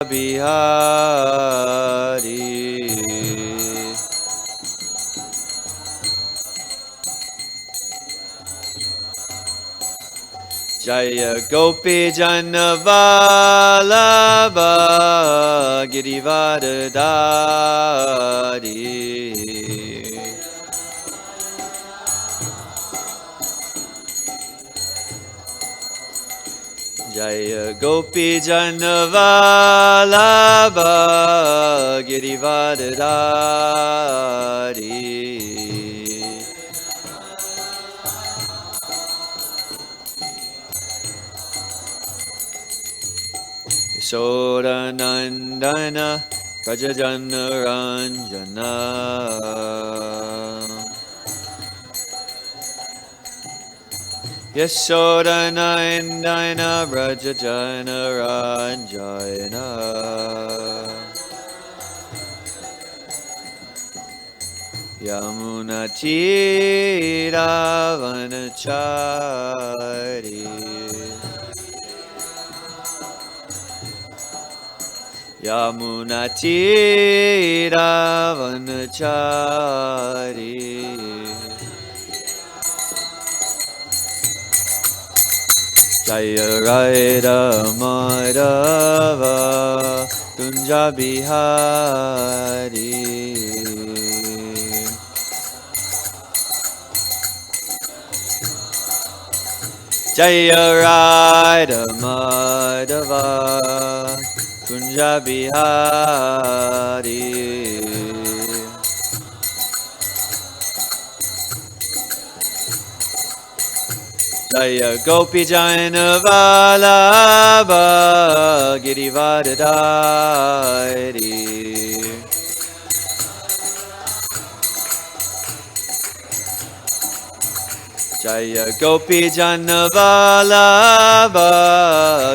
Bihari. Jaya Gopi Jannavalabha Girivardhari. Jaya Gopi Jannavalabha Girivardhari. Yashodanandana Rajajanaranjana Yashodanandana Rajajanaranjana Yamunatiravanachari Yamunatiravanachari Jaya Radha Madhava Kunja Bihari. Jaya Radha Madhava Kunja Bihari. Jaya Gopi Jannavalabha Girivardhari. Jaya Gopi Jannavalabha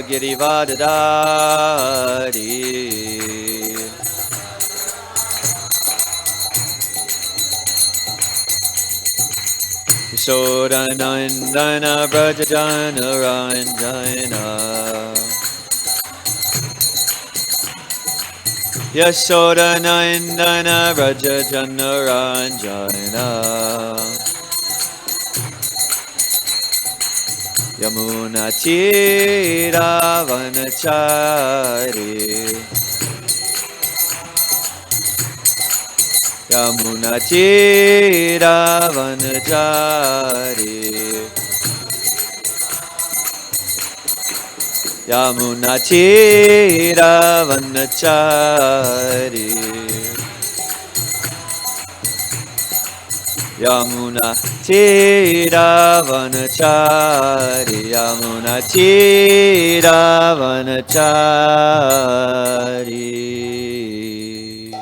Girivardhari. Yashodanandana Brajajanaranjana Yashodanandana Brajajanaranjana Yamunatiravanachari Yamunatiravanachari Yamunatiravanachari Yamunatiravanachari Yamunatiravanachari.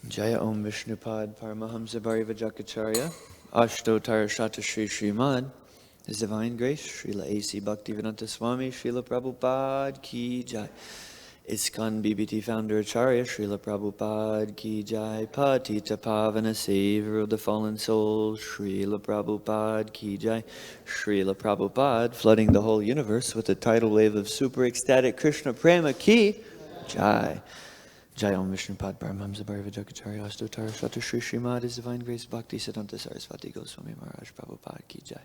Jaya Om Vishnupad Paramahamsa Bharivajakacharya Ashtottara Shata Shri Srimad His Divine Grace Srila A.C. Bhaktivedanta Swami Srila Prabhupada Ki Jai. ISKCON BBT Founder Acharya Srila Prabhupada Ki Jai. Patita Pavana Savior of the Fallen Souls Srila Prabhupada Ki Jai. Srila Prabhupada flooding the whole universe with a tidal wave of super ecstatic Krishna Prema Ki Jai. Jai Om Vishnupad Paramahamsa Bharivajakacharya Ashtottara Shata Shri Srimad His Divine Grace Bhakti Siddhanta Sarasvatī Goswami Maharaj Prabhupada Ki Jai.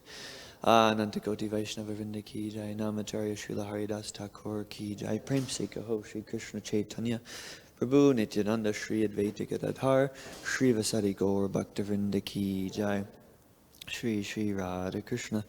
Anantakoti Vaishnava Vrinda Ki Jai. Namacharya Srila Haridas Thakur Ki Jai. Prem Se Kaho Shri Krishna Chaitanya Prabhu Nityananda Shri Advaita Gadadhar Shri Vasari Gaur Bhakta Vrinda Ki Jai. Shri Shri Radha Krishna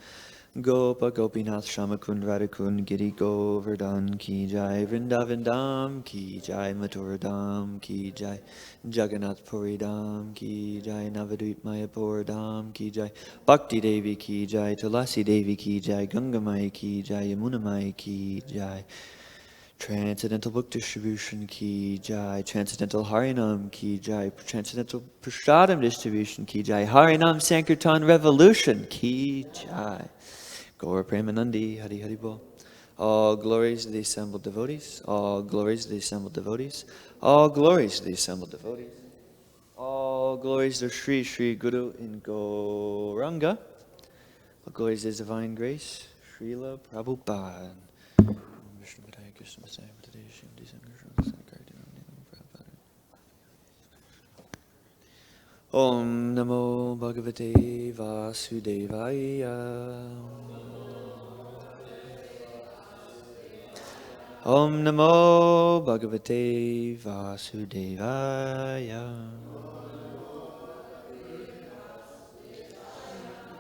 Gopa Gopinath Shamakund Radhakund Giri Govardhan Ki Jai. Vrindavan Dham Ki Jai. Mathura Dham Ki Jai. Jagannath Puri Dham Ki Jai. Navadvip Mayapur Dham Ki Jai. Bhakti Devi Ki Jai. Tulasi Devi Ki Jai. Gangamai Ki Jai. Yamunamai Ki Jai. Transcendental Book Distribution Ki Jai. Transcendental Harinam Ki Jai. Transcendental Prashadam Distribution Ki Jai. Harinam Sankirtan Revolution Ki Jai. Gaur Premanandi Hari Hari Bol. All glories to the assembled devotees. All glories to the assembled devotees. All glories to the assembled devotees. All glories to Sri Sri Guru in Gauranga. All glories to His Divine Grace. Srila Prabhupada. Vishnu Padaya Krishna Messiah. Om Namo Bhagavate Vasudevaya. Om Namo Bhagavate Vasudevaya.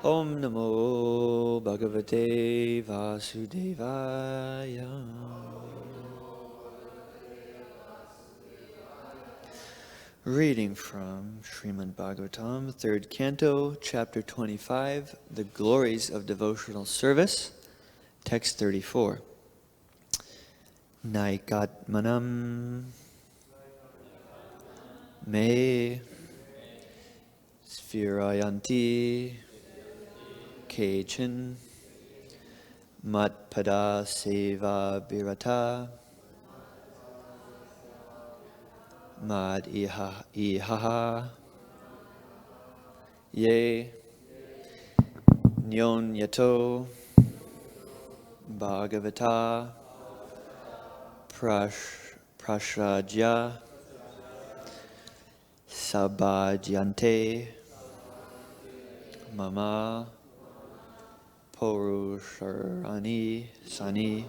Om Namo Bhagavate Vasudevaya. Reading from Srimad Bhagavatam, 3rd Canto, Chapter 25, The Glories of Devotional Service, Text 34. Ekātmatām me sphirayanti kechin matpada seva birata mad ihaha ye nyon yato bhagavata prashadya sabhadyante mama purusharani sani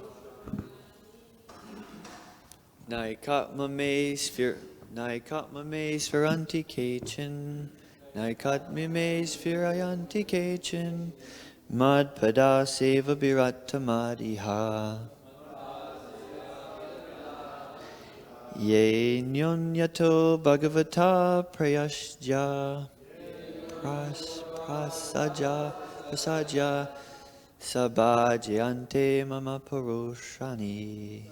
naikatmame sphiranti kechin naikatmame sphirayanti kechin madpada seva birata madiha ye nyonyato bhagavata prayasya prasadya sabhadyante mama purushani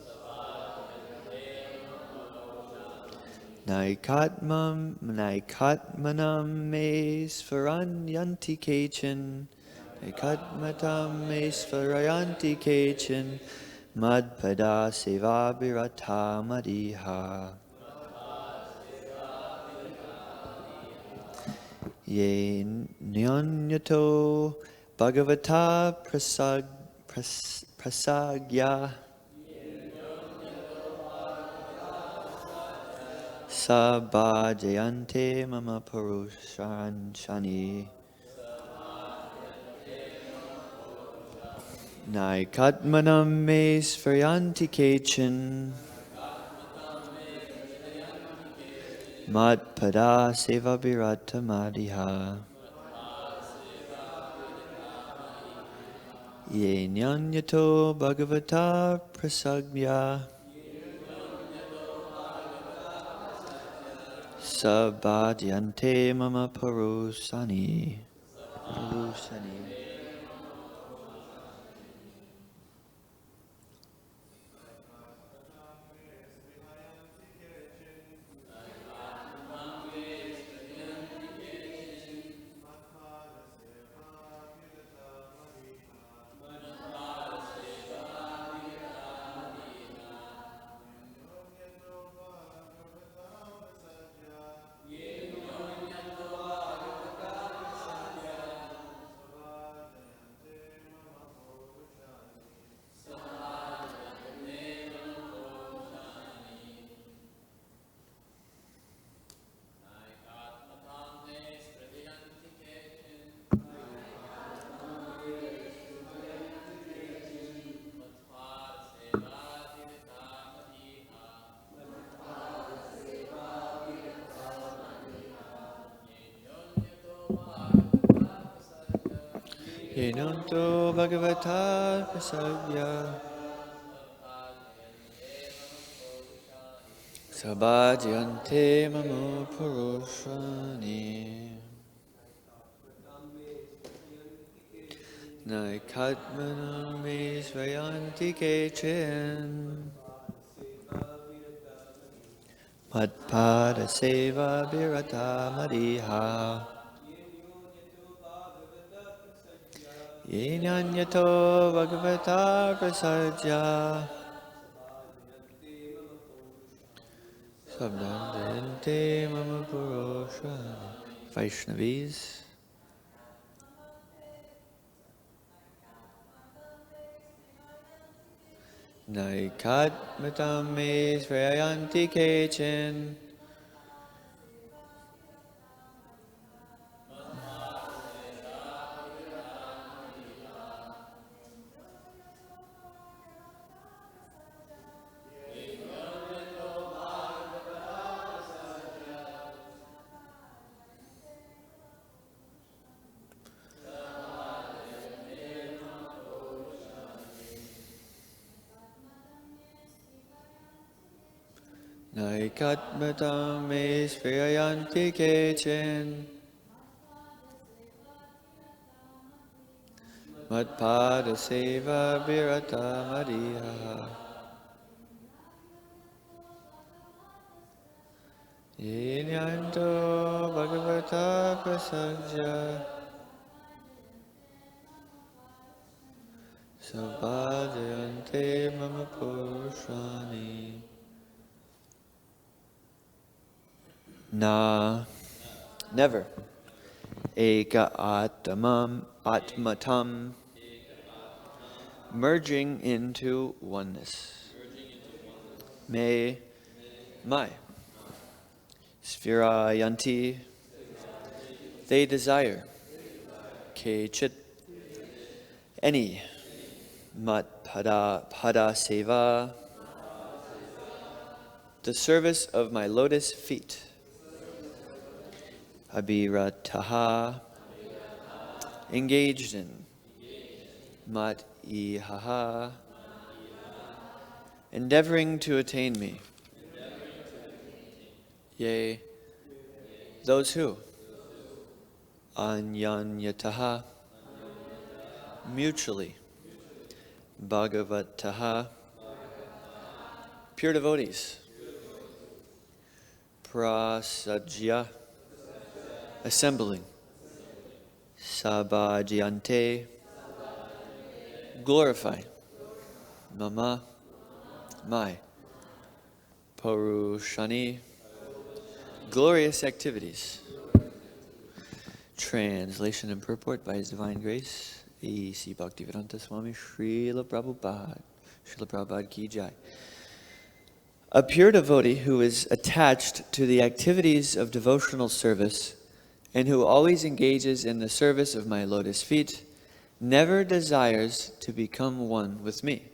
naikatmanam me sphirayanti kechin ekātmatām me sphirayanti kechin madpada seva birata madiha ye nyonyato bhagavata prasagya sabhadyante mama purushani naikatmanam me sphirayanti kechin madpada seva birata madiha ye nyanyato bhagavata prasagya sabhadyante mama purushani. Yenonto bhagavata prasagya sabhadyante mama purushani naikatmanam me sphirayanti kechin madpada seva birata madiha ye nyanyato bhagavata prasadya sabhadyante mama purushani. Vaishnavis. Naikatmatām me sphirayanti kechin ekātmatām me spriyayanti kechin. Matpada seva birata mariha. Yenyanto bhagavata prasajya. Sabhajayante mama purushani. Na, never. Ekātmatām, merging into oneness. My. Sphirayanti, they desire. Kechit, any. Matpada seva, the service of my lotus feet. Abhirataha, engaged in. Mat ihaha, endeavoring to attain me. Yea, those who. Anyanyataha, mutually. Bhagavataha, pure devotees. Prasajya, assembling. Sabhajayante, glorify. Mama, my. Purushani, glorious activities. Translation and purport by His Divine Grace, A.C. Bhaktivedanta Swami Śrī Prabodhānanda Sarasvatī ki jai. A pure devotee who is attached to the activities of devotional service and who always engages in the service of my lotus feet never desires to become one with me.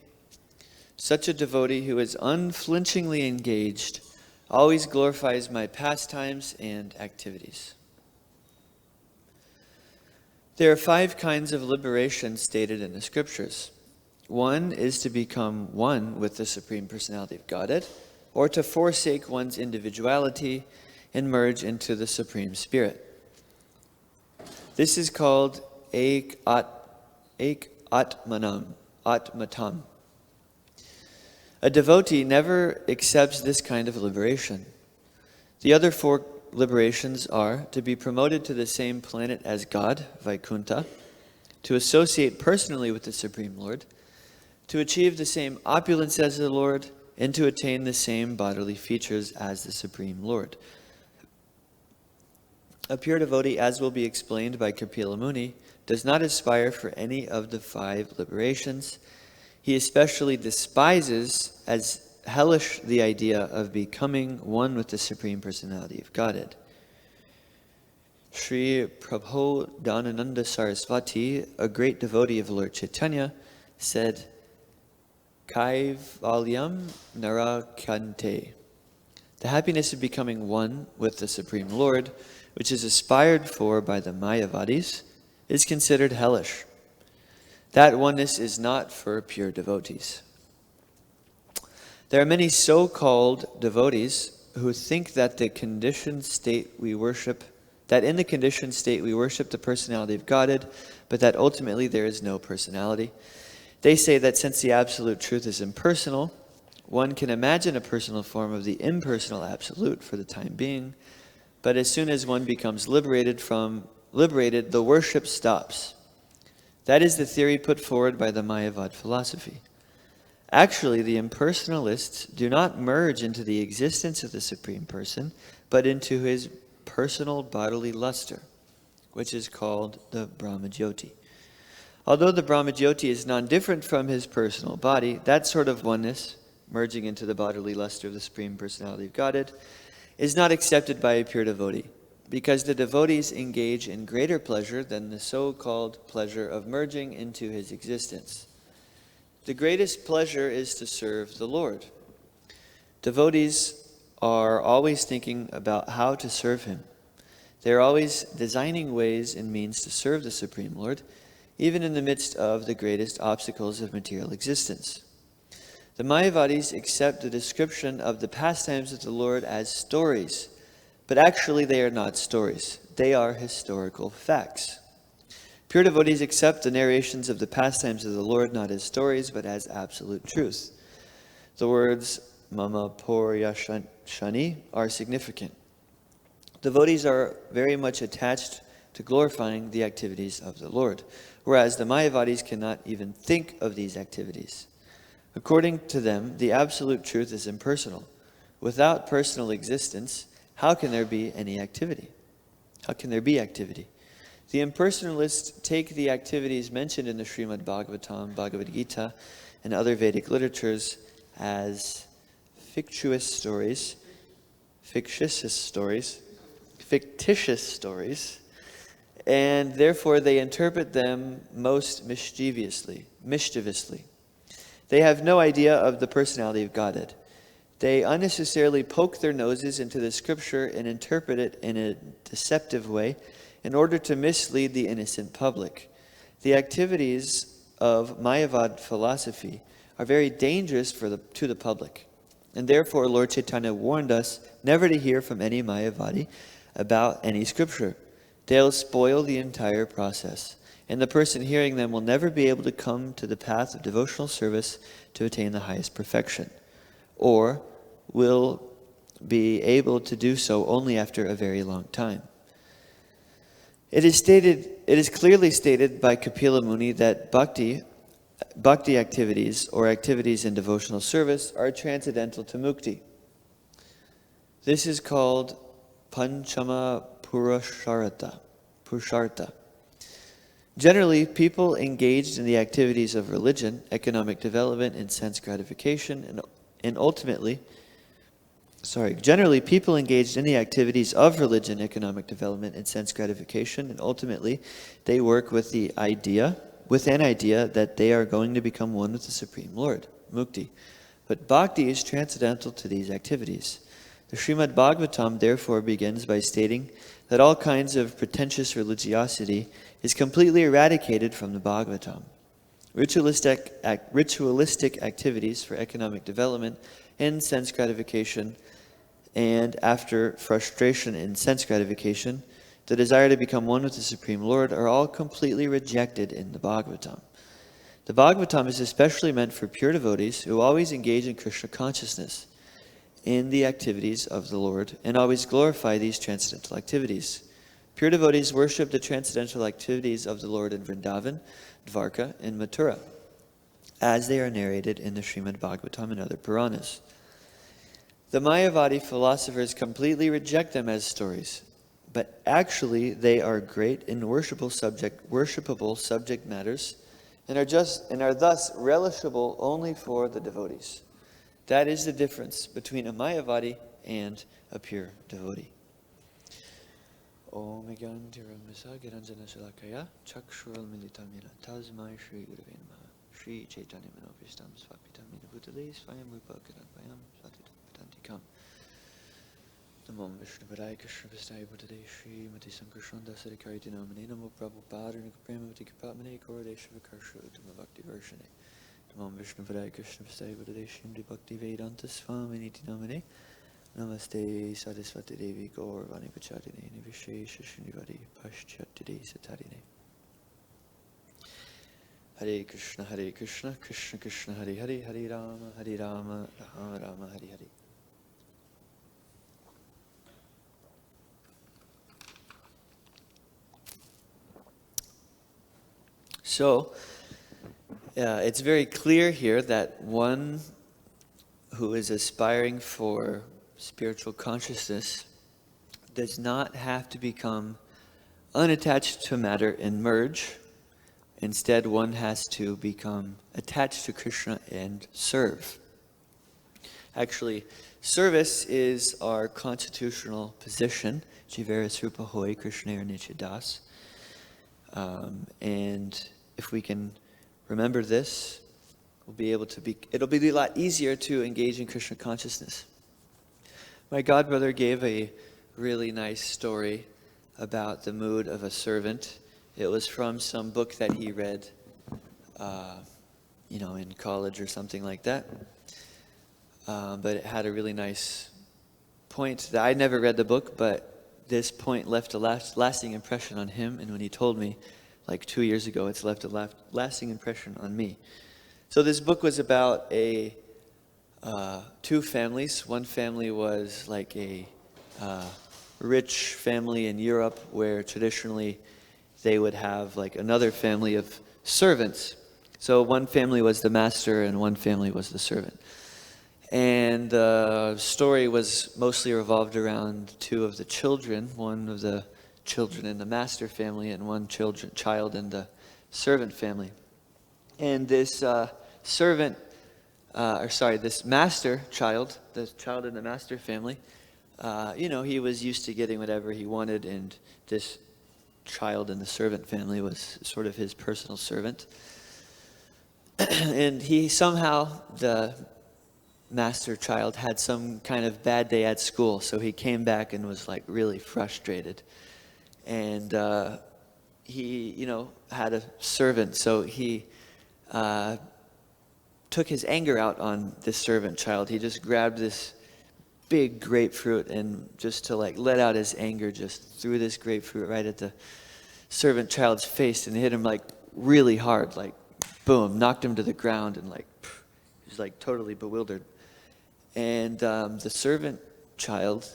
Such a devotee who is unflinchingly engaged always glorifies my pastimes and activities. There are 5 kinds of liberation stated in the scriptures. One is to become one with the Supreme Personality of Godhead, or to forsake one's individuality and merge into the Supreme Spirit. This is called ekātmatām. A devotee never accepts this kind of liberation. The other 4 liberations are to be promoted to the same planet as God, Vaikuṇṭha, to associate personally with the Supreme Lord, to achieve the same opulence as the Lord, and to attain the same bodily features as the Supreme Lord. A pure devotee, as will be explained by Kapila Muni, does not aspire for any of the 5 liberations. He especially despises as hellish the idea of becoming one with the Supreme Personality of Godhead. Śrī Prabodhānanda Sarasvatī, a great devotee of Lord Caitanya, said, kaivalyaṁ narakāyate. The happiness of becoming one with the Supreme Lord, which is aspired for by the Māyāvādīs, is considered hellish. That oneness is not for pure devotees. There are many so-called devotees who think that in the conditioned state we worship the personality of Godhead, but that ultimately there is no personality. They say that since the absolute truth is impersonal, one can imagine a personal form of the impersonal absolute for the time being, but as soon as one becomes liberated, the worship stops. That is the theory put forward by the Māyāvād philosophy. Actually, the impersonalists do not merge into the existence of the Supreme Person, but into his personal bodily luster, which is called the Brahmajyoti. Although the Brahmajyoti is non-different from his personal body, that sort of oneness, merging into the bodily luster of the Supreme Personality of Godhead, is not accepted by a pure devotee, because the devotees engage in greater pleasure than the so-called pleasure of merging into his existence. The greatest pleasure is to serve the Lord. Devotees are always thinking about how to serve Him. They are always designing ways and means to serve the Supreme Lord, even in the midst of the greatest obstacles of material existence. The Māyāvādīs accept the description of the pastimes of the Lord as stories, but actually they are not stories. They are historical facts. Pure devotees accept the narrations of the pastimes of the Lord not as stories, but as absolute truth. The words mama porya shani are significant. Devotees are very much attached to glorifying the activities of the Lord, whereas the Māyāvādīs cannot even think of these activities. According to them, the absolute truth is impersonal. Without personal existence, how can there be any activity? How can there be activity? The impersonalists take the activities mentioned in the Srimad Bhagavatam, Bhagavad Gita, and other Vedic literatures as fictitious stories, and therefore they interpret them most mischievously. They have no idea of the personality of Godhead. They unnecessarily poke their noses into the scripture and interpret it in a deceptive way in order to mislead the innocent public. The activities of Mayavad philosophy are very dangerous to the public. And therefore, Lord Caitanya warned us never to hear from any Mayavadi about any scripture. They'll spoil the entire process. And the person hearing them will never be able to come to the path of devotional service to attain the highest perfection, or will be able to do so only after a very long time. It is clearly stated by Kapila Muni that bhakti activities or activities in devotional service are transcendental to mukti. This is called panchama purushartha. Generally, people engaged in the activities of religion, economic development, and sense gratification, generally, people engaged in the activities of religion, economic development, and sense gratification, and ultimately, they work with an idea that they are going to become one with the Supreme Lord, mukti. But bhakti is transcendental to these activities. The Srimad Bhagavatam therefore begins by stating that all kinds of pretentious religiosity is completely eradicated from the Bhagavatam. Ritualistic activities for economic development and sense gratification, and after frustration in sense gratification, the desire to become one with the Supreme Lord are all completely rejected in the Bhagavatam. The Bhagavatam is especially meant for pure devotees who always engage in Krishna consciousness in the activities of the Lord and always glorify these transcendental activities. Pure devotees worship the transcendental activities of the Lord in Vrindavan, Dvarka, and Mathura, as they are narrated in the Srimad Bhagavatam and other Puranas. The Mayavadi philosophers completely reject them as stories, but actually they are great and worshipable subject matters, and are thus relishable only for the devotees. That is the difference between a Mayavadi and a pure devotee. Om Gyantiram Visagiranjana Shalakaya Chakshural Militamina Tasmai Shri Gurave Namaha Shri Chaitanya Manopistam Swapitamina Bhutale Swayam Rupa Karanvayam Swatitantikam Namo Vishnu Padaya Krishna Vistaya Bhutale Shri Mati Sankarshnanda Sarikarithi Namane Namo Prabhupada Premavati Kapatmane Koradesha Vikarsha Uttama Bhakti Varshane Namo Vishnu Padaya Krishna Vistaya Bhutale Shri Bhakti Vedanta Swami Niti Namane Namaste Sarasvatī Devi Gaurvani Pacharine Nivishesha Shrinivari Paschatide Satarine. Hare Krishna, Krishna Krishna, Hare Hare, Hare Rama, Rama Rama, Hare Hare. So, it's very clear here that one who is aspiring for spiritual consciousness does not have to become unattached to matter and merge. Instead, one has to become attached to Krishna and serve. Actually, service is our constitutional position. Jiveras Rupa Hoy Krishna Nichidas. And if we can remember this, it'll be a lot easier to engage in Krishna consciousness. My godbrother gave a really nice story about the mood of a servant. It was from some book that he read in college or something like that. But it had a really nice point that I never read the book, but this point left a lasting impression on him. And when he told me, like 2 years ago, it's left a lasting impression on me. So this book was about two families. One family was like a rich family in Europe, where traditionally they would have like another family of servants. So one family was the master and one family was the servant. And the story was mostly revolved around two of the children, one of the children in the master family and one child in the servant family. And this this master child, the child in the master family, he was used to getting whatever he wanted, and this child in the servant family was sort of his personal servant. And the master child had some kind of bad day at school, so he came back and was like really frustrated. And he, had a servant, so he took his anger out on this servant child. He just grabbed this big grapefruit, and just to like let out his anger, just threw this grapefruit right at the servant child's face and hit him like really hard, like boom, knocked him to the ground, and like he was like totally bewildered. And the servant child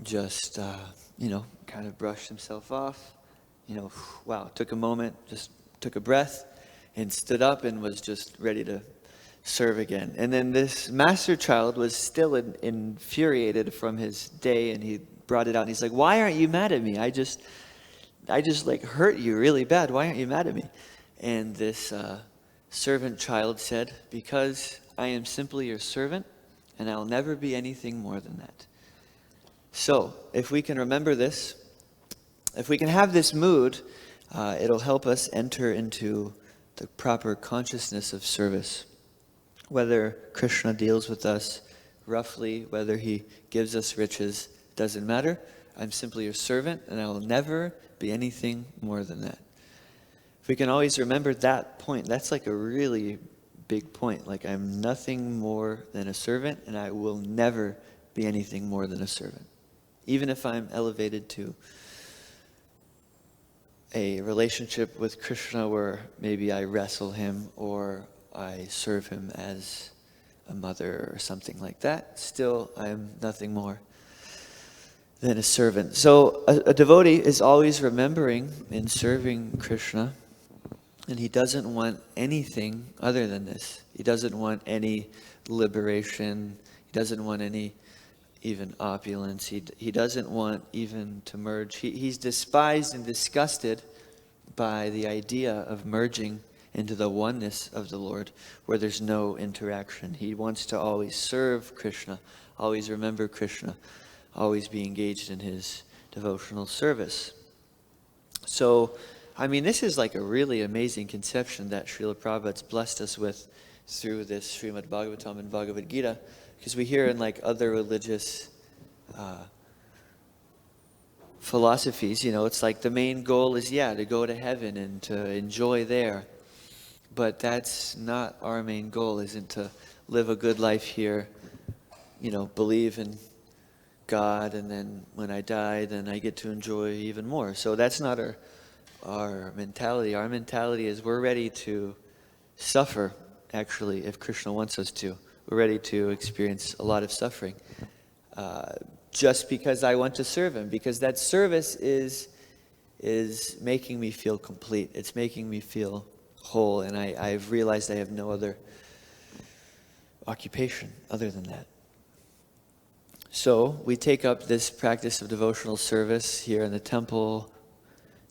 just kind of brushed himself off, took a moment, just took a breath and stood up and was just ready to serve again. And then this master child was still infuriated from his day, and he brought it out and he's like, "Why aren't you mad at me? I just like hurt you really bad. Why aren't you mad at me?" And this servant child said, "Because I am simply your servant, and I'll never be anything more than that." So if we can remember this, if we can have this mood, it'll help us enter into the proper consciousness of service. Whether Krishna deals with us roughly, whether he gives us riches, doesn't matter. I'm simply your servant, and I will never be anything more than that. If we can always remember that point, that's like a really big point. Like, I'm nothing more than a servant, and I will never be anything more than a servant. Even if I'm elevated to a relationship with Krishna where maybe I wrestle him or I serve him as a mother or something like that, still I'm nothing more than a servant. So a devotee is always remembering and serving Krishna, and he doesn't want anything other than this. He doesn't want any liberation. He doesn't want any even opulence. He doesn't want even to merge. He's despised and disgusted by the idea of merging into the oneness of the Lord, where there's no interaction. He wants to always serve Krishna, always remember Krishna, always be engaged in his devotional service. So, this is like a really amazing conception that Srila Prabhupada's blessed us with through this Srimad Bhagavatam and Bhagavad Gita, because we hear in like other religious philosophies, it's like the main goal is, to go to heaven and to enjoy there. But that's not our main goal, isn't to live a good life here, believe in God, and then when I die, then I get to enjoy even more. So that's not our mentality. Our mentality is we're ready to suffer, actually, if Krishna wants us to. We're ready to experience a lot of suffering. Just because I want to serve him, because that service is making me feel complete. It's making me feel whole, and I've realized I have no other occupation other than that. So we take up this practice of devotional service here in the temple,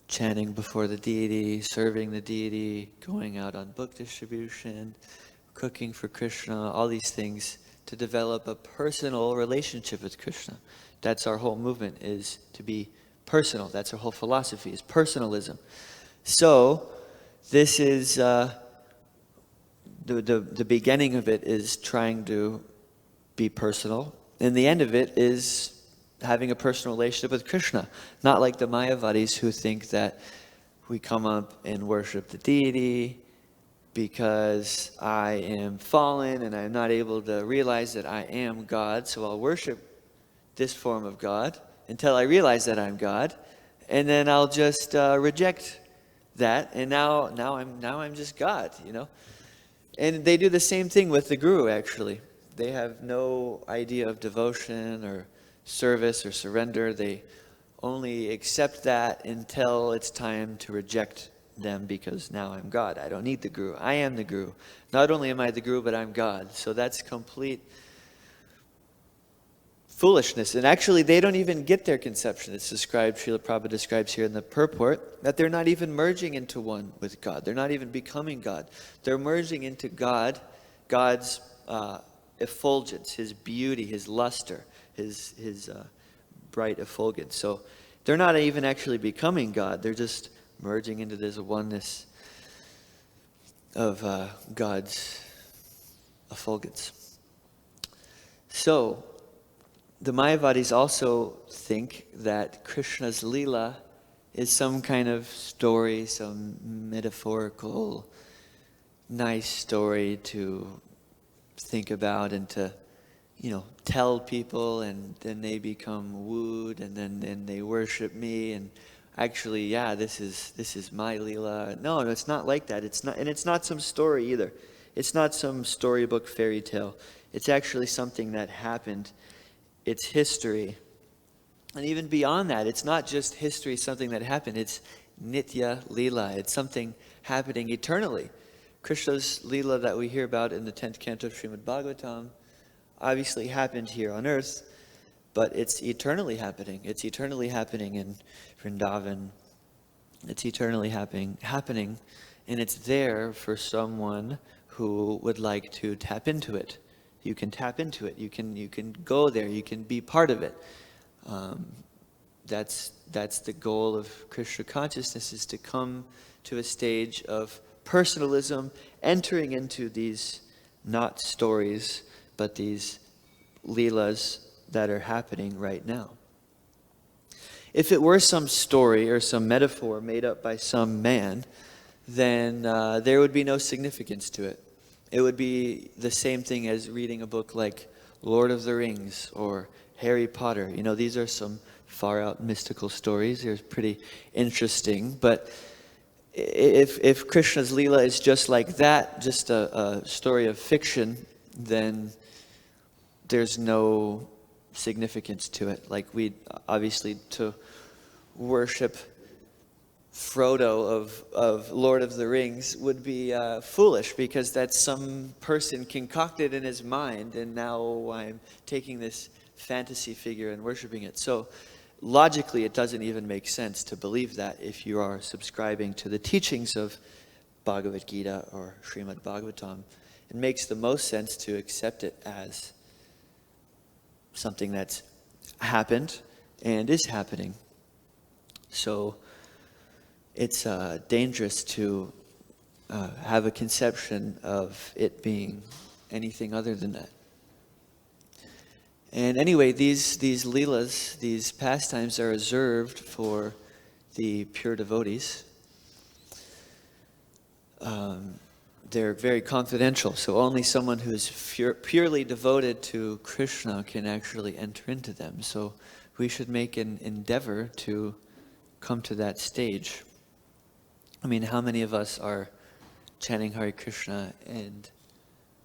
chanting before the deity, serving the deity, going out on book distribution, cooking for Krishna, all these things to develop a personal relationship with Krishna. That's our whole movement, is to be personal. That's our whole philosophy, is personalism. So this is the beginning of it is trying to be personal, and the end of it is having a personal relationship with Krishna. Not like the Māyāvādīs who think that we come up and worship the deity because I am fallen and I'm not able to realize that I am God. So I'll worship this form of God until I realize that I'm God, and then I'll just reject that, and now I'm just God, And they do the same thing with the guru. Actually, they have no idea of devotion or service or surrender. They only accept that until it's time to reject them, because now I'm God. I don't need the guru. I am the guru. Not only am I the guru, but I'm God. So that's complete foolishness. And actually, they don't even get their conception. It's described, Srila Prabhupada describes here in the purport, that they're not even merging into one with God. They're not even becoming God. They're merging into God, God's effulgence, His beauty, His luster, His bright effulgence. So they're not even actually becoming God. They're just merging into this oneness of God's effulgence. So the Māyāvādīs also think that Krishna's Leela is some kind of story, some metaphorical, nice story to think about and to, tell people, and then they become wooed, and then they worship me, and actually, this is my Leela. No, it's not like that. It's not some story either. It's not some storybook fairy tale. It's actually something that happened. It's history. And even beyond that, it's not just history, something that happened. It's Nitya Leela. It's something happening eternally. Krishna's Leela that we hear about in the 10th canto of Srimad Bhagavatam obviously happened here on earth, but it's eternally happening. It's eternally happening in Vrindavan. It's eternally happening, and it's there for someone who would like to tap into it. You can tap into it. You can go there. You can be part of it. That's the goal of Krishna consciousness, is to come to a stage of personalism, entering into these not stories, but these leelas that are happening right now. If it were some story or some metaphor made up by some man, then there would be no significance to it. It would be the same thing as reading a book like Lord of the Rings or Harry Potter. These are some far out mystical stories. They're pretty interesting. But if Krishna's Leela is just like that, just a story of fiction, then there's no significance to it. Like, we obviously, to worship Frodo of Lord of the Rings would be foolish, because that's some person concocted in his mind, and now I'm taking this fantasy figure and worshiping it. So logically, it doesn't even make sense to believe that if you are subscribing to the teachings of Bhagavad Gita or Srimad Bhagavatam. It makes the most sense to accept it as something that's happened and is happening. So it's dangerous to have a conception of it being anything other than that. And anyway, these leelas, these pastimes, are reserved for the pure devotees. They're very confidential, so only someone who's purely devoted to Krishna can actually enter into them. So we should make an endeavor to come to that stage. I mean, how many of us are chanting Hare Krishna and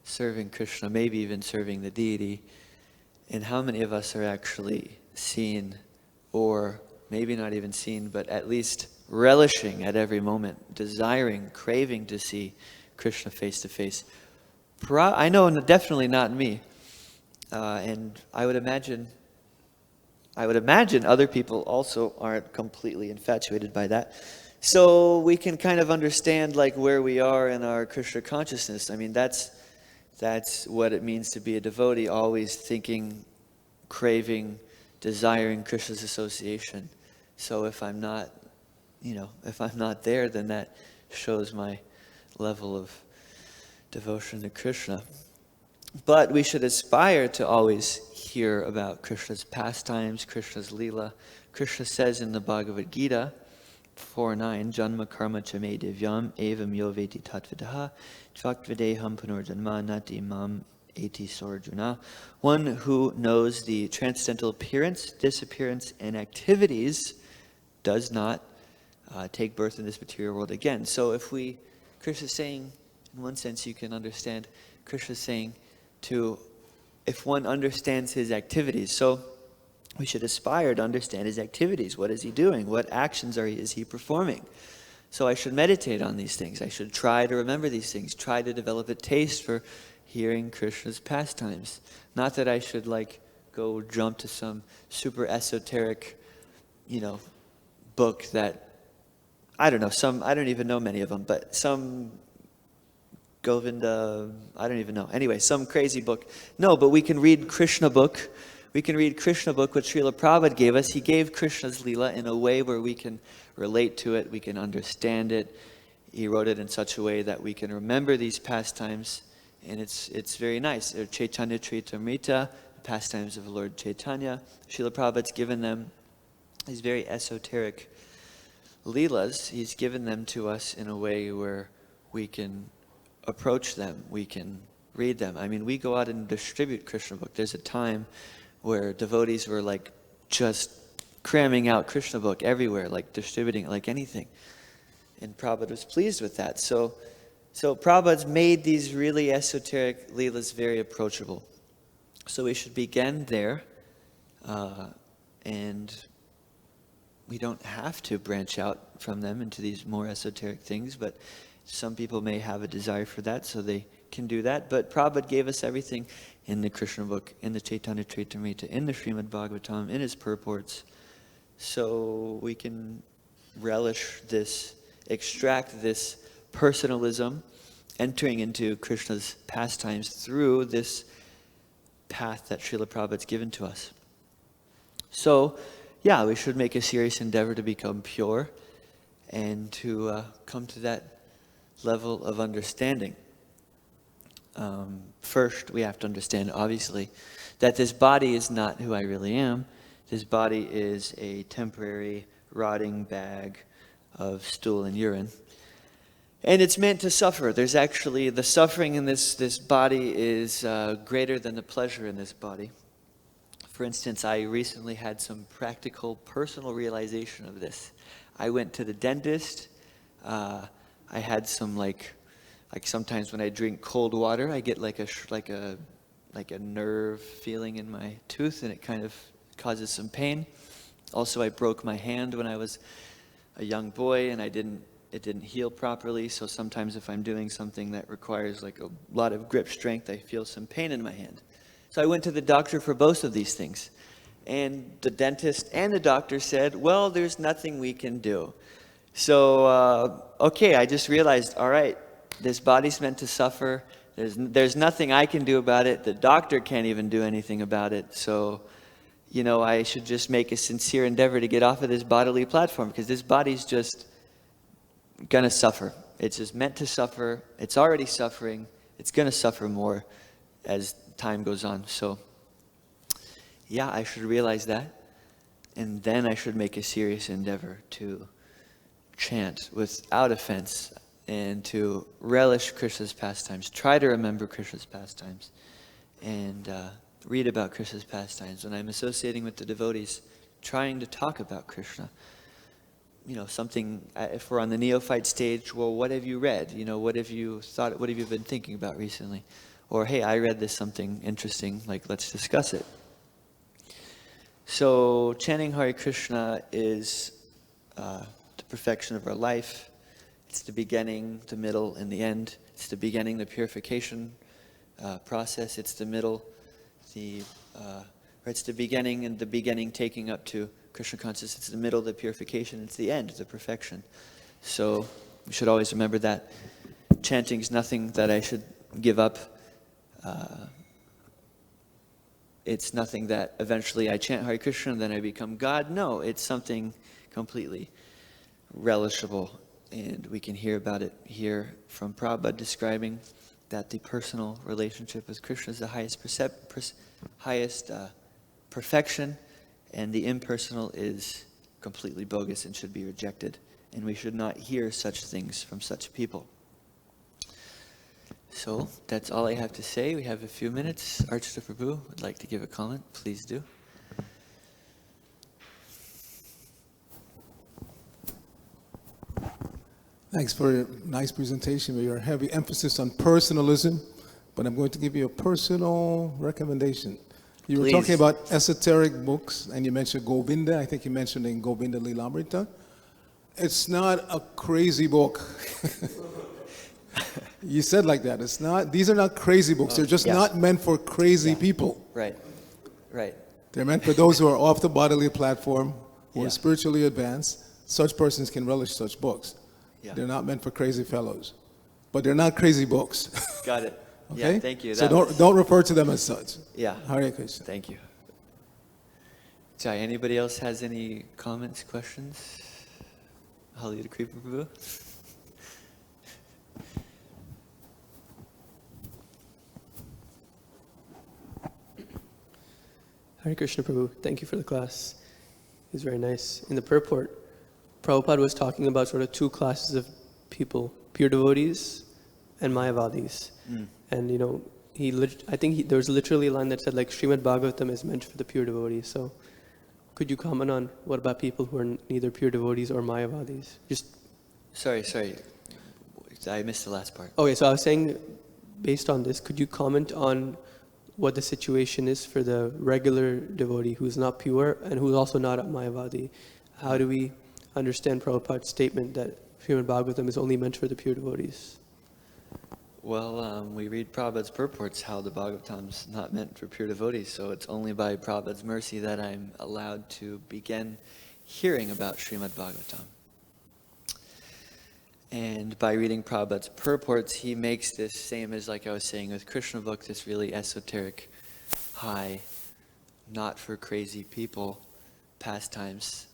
serving Krishna, maybe even serving the deity? And how many of us are actually seen, or maybe not even seen, but at least relishing at every moment, desiring, craving to see Krishna face to face? I know definitely not me. And I would imagine other people also aren't completely infatuated by that. So we can kind of understand like where we are in our Krishna consciousness. I mean, that's what it means to be a devotee, always thinking, craving, desiring Krishna's association. So if I'm not there, then that shows my level of devotion to Krishna. But we should aspire to always hear about Krishna's pastimes, Krishna's Leela. Krishna says in the Bhagavad Gita 4.9, Janma karma chame divyam evam yo veti tatvidaha tvakvideham punarjanma nati mam eti sorjuna. One who knows the transcendental appearance, disappearance, and activities does not take birth in this material world again. So Krishna's saying, in one sense you can understand, Krishna's saying if one understands his activities, so we should aspire to understand his activities. What is he doing? What actions is he performing? So I should meditate on these things. I should try to remember these things, try to develop a taste for hearing Krishna's pastimes. Not that I should go jump to some super esoteric, book that, I don't know, I don't even know many of them, but some Govinda, I don't even know. Anyway, some crazy book. No, but we can read Krishna book. We can read Krishna book, what Srila Prabhupada gave us. He gave Krishna's Leela in a way where we can relate to it, we can understand it. He wrote it in such a way that we can remember these pastimes, and it's very nice. They're Chaitanya Charitamrita, the pastimes of Lord Caitanya. Srila Prabhupada's given them these very esoteric Leelas. He's given them to us in a way where we can approach them, we can read them. I mean, we go out and distribute Krishna book. There's a time where devotees were just cramming out Krishna book everywhere, distributing it like anything. And Prabhupada was pleased with that. So Prabhupada's made these really esoteric Leelas very approachable. So we should begin there, and we don't have to branch out from them into these more esoteric things, but some people may have a desire for that, so they can do that. But Prabhupada gave us everything in the Krishna book, in the Chaitanya Charitamrita, in the Srimad Bhagavatam, in his purports. So we can relish this, extract this personalism, entering into Krishna's pastimes through this path that Srila Prabhupada's given to us. So, yeah, we should make a serious endeavor to become pure and to come to that level of understanding. First, we have to understand, obviously, that this body is not who I really am. This body is a temporary, rotting bag of stool and urine. And it's meant to suffer. There's actually, the suffering in this body is greater than the pleasure in this body. For instance, I recently had some practical, personal realization of this. I went to the dentist. I had some like sometimes when I drink cold water, I get like a nerve feeling in my tooth, and it kind of causes some pain. Also, I broke my hand when I was a young boy, and it didn't heal properly. So sometimes if I'm doing something that requires a lot of grip strength, I feel some pain in my hand. So I went to the doctor for both of these things. And the dentist and the doctor said, well, there's nothing we can do. So, okay, I just realized, all right, this body's meant to suffer. There's nothing I can do about it. The doctor can't even do anything about it. So, I should just make a sincere endeavor to get off of this bodily platform, because this body's just going to suffer. It's just meant to suffer. It's already suffering. It's going to suffer more as time goes on. So, yeah, I should realize that. And then I should make a serious endeavor to chant without offense and to relish Krishna's pastimes. Try to remember Krishna's pastimes and read about Krishna's pastimes. When I'm associating with the devotees, trying to talk about Krishna. Something, if we're on the neophyte stage, well, what have you read? What have you thought, what have you been thinking about recently? Or, hey, I read this something interesting, let's discuss it. So, chanting Hare Krishna is the perfection of our life. It's the beginning, the middle, and the end. It's the beginning, the purification process. It's the middle, it's the beginning and the beginning taking up to Krishna consciousness. It's the middle, the purification. It's the end, the perfection. So, we should always remember that. Chanting is nothing that I should give up. It's nothing that eventually I chant Hare Krishna and then I become God. No, it's something completely relishable, and we can hear about it here from Prabhupada describing that the personal relationship with Krishna is the highest perfection, and the impersonal is completely bogus and should be rejected and we should not hear such things from such people. So that's all I have to say. We have a few minutes. Archita Prabhu would like to give a comment. Please do. Thanks for your nice presentation with your heavy emphasis on personalism, but I'm going to give you a personal recommendation. You were talking about esoteric books, and you mentioned Govinda. I think you mentioned in Govinda Lilamrita. It's not a crazy book. You said like that. It's not. These are not crazy books. They're just not meant for crazy people. Right. They're meant for those who are off the bodily platform, who are spiritually advanced. Such persons can relish such books. Yeah. They're not meant for crazy fellows. But they're not crazy books. Got it. Okay? Yeah, thank you. So don't refer to them as such. Yeah. Hare Krishna. Thank you. Jai, anybody else has any comments, questions? Hallelujah, Kripa Prabhu. Hare Krishna Prabhu, thank you for the class. It was very nice. In the purport, Prabhupada was talking about sort of two classes of people, pure devotees and Māyāvādīs. And I think there was literally a line that said like Srimad Bhagavatam is meant for the pure devotees. So could you comment on what about people who are neither pure devotees or Māyāvādīs? Sorry. I missed the last part. Okay, so I was saying, based on this, could you comment on what the situation is for the regular devotee who's not pure and who's also not a Māyāvādī? How do we understand Prabhupada's statement that Srimad Bhagavatam is only meant for the pure devotees? Well, we read Prabhupada's purports how the Bhagavatam's not meant for pure devotees, so it's only by Prabhupada's mercy that I'm allowed to begin hearing about Srimad Bhagavatam. And by reading Prabhupada's purports, he makes this same as, like I was saying, with Krishna book, this really esoteric, high, not for crazy people, pastimes,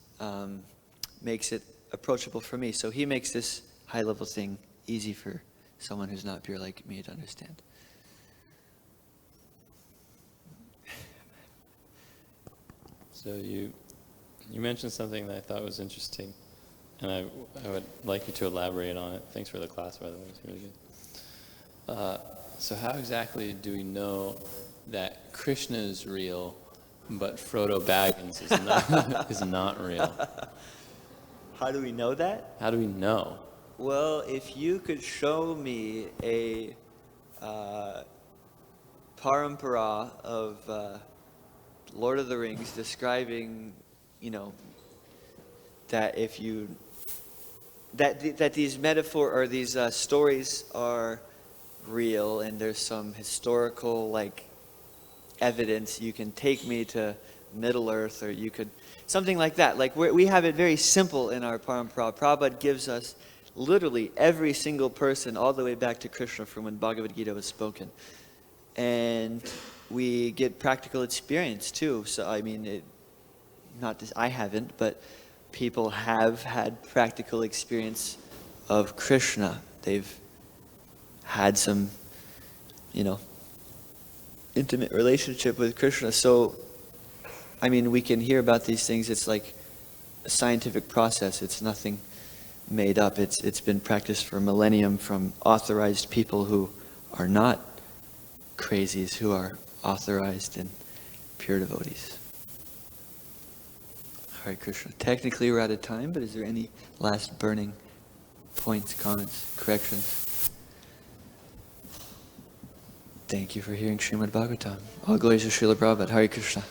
makes it approachable for me. So he makes this high-level thing easy for someone who's not pure like me to understand. So you mentioned something that I thought was interesting, and I would like you to elaborate on it. Thanks for the class, by the way. It's really good. So how exactly do we know that Krishna is real, but Frodo Baggins is not real? How do we know that? How do we know? Well, if you could show me a parampara of Lord of the Rings describing, that if you that these metaphor or these stories are real and there's some historical evidence, you can take me to Middle Earth, or you could something like that. Like we have it very simple in our parampara. Prabhupada gives us literally every single person all the way back to Krishna from when Bhagavad Gita was spoken. And we get practical experience too. So I mean, I haven't, but people have had practical experience of Krishna. They've had some, intimate relationship with Krishna. So, I mean, we can hear about these things. It's like a scientific process. It's nothing made up. It's been practiced for millennium from authorized people who are not crazies, who are authorized and pure devotees. Hare Krishna. Technically we're out of time, but is there any last burning points, comments, corrections? Thank you for hearing Srimad Bhagavatam. All glories to Śrīla Prabodhānanda. Hare Krishna.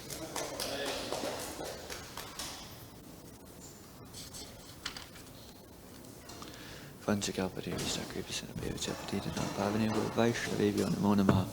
Vanchakalpadevishta kripasinabheva chapatita nam pavaneva vaishnavebhyo namo namaha.